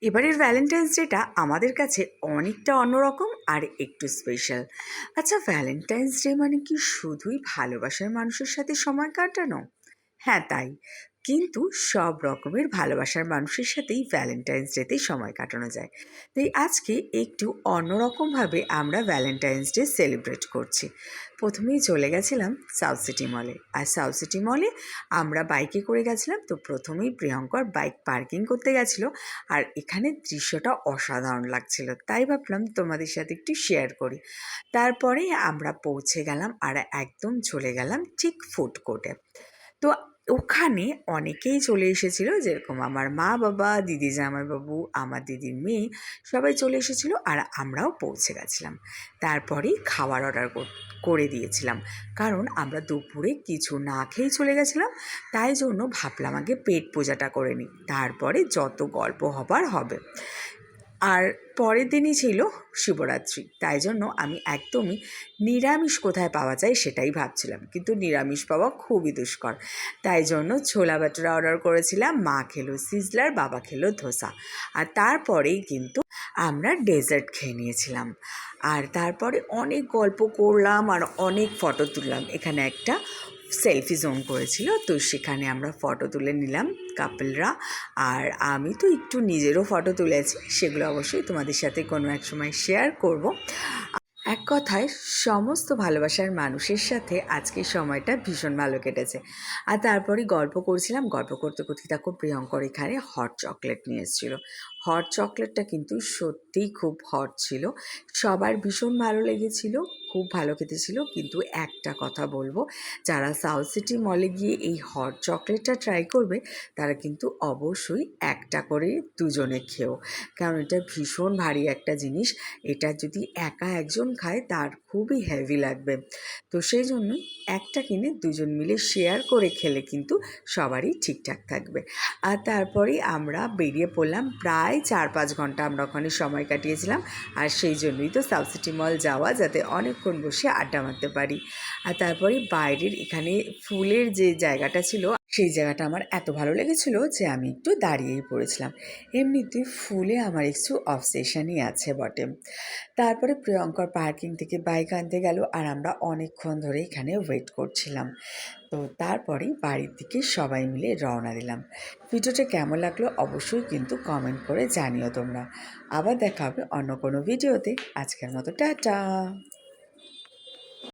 এবারের Valentine's data আমাদের কাছে অনেকটা অন্যরকম আর একটু স্পেশাল। আচ্ছা, ভ্যালেন্টাইন্স ডে মানে কি শুধুই ভালোবাসার মানুষের সাথে সময় কাটানো? হ্যাঁ, তাই। কিন্তু সব রকমের ভালোবাসার মানুষের সাথেই ভ্যালেন্টাইন্স ডেতে সময় কাটানো যায়। তাই আজকে একটু অন্যরকমভাবে আমরা ভ্যালেন্টাইন্স ডে সেলিব্রেট করছি। প্রথমেই চলে গেছিলাম সাউথ সিটি মলে। আর সাউথ সিটি মলে আমরা বাইকে করে গেছিলাম। তো প্রথমেই প্রিয়ঙ্কর বাইক পার্কিং করতে গেছিলো। আর এখানে দৃশ্যটা অসাধারণ লাগছিল, তাই ভাবলাম তোমাদের সাথে একটু শেয়ার করি। তারপরে আমরা পৌঁছে গেলাম আর একদম চলে গেলাম ঠিক ফুড কোর্টে। তো ওখানে অনেকেই চলে এসেছিল, যেরকম আমার মা বাবা, দিদি জামাইবাবু, আমার দিদির মেয়ে, সবাই চলে এসেছিলো আর আমরাও পৌঁছে গেছিলাম। তারপরেই খাবার অর্ডার করে দিয়েছিলাম, কারণ আমরা দুপুরে কিছু না খেয়েই চলে গেছিলাম। তাই জন্য ভাবলাম আগে পেট পূজাটা করে নিই, তারপরে যত গল্প হবার হবে। আর পরের দিনই ছিল শিবরাত্রি, তাই জন্য আমি একদমই নিরামিষ কোথায় পাওয়া যায় সেটাই ভাবছিলাম, কিন্তু নিরামিষ পাওয়া খুবই দুষ্কর। তাই জন্য ছোলা বাটোরা অর্ডার করেছিলাম। মা খেলো সিজলার, বাবা খেলো ধোসা। আর তারপরেই কিন্তু আমরা ডেজার্ট খেয়ে নিয়েছিলাম। আর তারপরে অনেক গল্প করলাম আর অনেক ফটো তুললাম। এখানে একটা সেলফি জোন করেছিল, তো সেখানে আমরা ফটো তুলে নিলাম কাপলরা। আর আমি তো একটু নিজেরও ফটো তুলেছি, সেগুলো অবশ্যই তোমাদের সাথে কোনো এক সময় শেয়ার করব। এক কথায় সমস্ত ভালোবাসার মানুষের সাথে আজকের সময়টা ভীষণ ভালো কেটেছে। আর তারপরে গল্প করছিলাম, গল্প করতে করতে দেখো প্রিয়ঙ্কর এখানে হট চকলেট নিয়ে এসেছিলো। হট চকলেটটা কিন্তু সত্যিই খুব হট ছিল, সবার ভীষণ ভালো লেগেছিল, খুব ভালো খেতে ছিল। কিন্তু একটা কথা বলবো, যারা সাউথ সিটি মলে গিয়ে এই হট চকলেটটা ট্রাই করবে তারা কিন্তু অবশ্যই একটা করে দুজনে খেও, কারণ এটা ভীষণ ভারী একটা জিনিস। এটা যদি একা একজন খায় তার খুবই হেভি লাগবে। তো সেই জন্যই একটা কিনে দুজন মিলে শেয়ার করে খেলে কিন্তু সবারই ঠিকঠাক থাকবে। আর তারপরেই আমরা বেরিয়ে পড়লাম। প্রায় 4-5 ঘন্টা আমরা ওখানে সময় কাটিয়েছিলাম। আর সেই জন্যই তো সাউথ সিটি মল যাওয়া, যাতে অনেকক্ষণ বসে আড্ডা মারতে পারি। আর তারপরে বাইরের এখানে ফুলের যে জায়গাটা ছিল, সেই জায়গাটা আমার এত ভালো লেগেছিল যে আমি একটু দাঁড়িয়েই পড়েছিলাম। এমনিতে ফুলে আমার একটু অবসেশনই আছে বটে। তারপরে প্রিয়ঙ্কর পার্কিং থেকে বাইক আনতে গেল আর আমরা অনেকক্ষণ ধরে এখানে ওয়েট করছিলাম। তো তারপরেই বাড়ির দিকে সবাই মিলে রওনা দিলাম। ভিডিওটা কেমন লাগলো অবশ্যই কিন্তু কমেন্ট করে জানিও তোমরা। আবার দেখা হবে অন্য কোনো ভিডিওতে। আজকের মতো টাটা।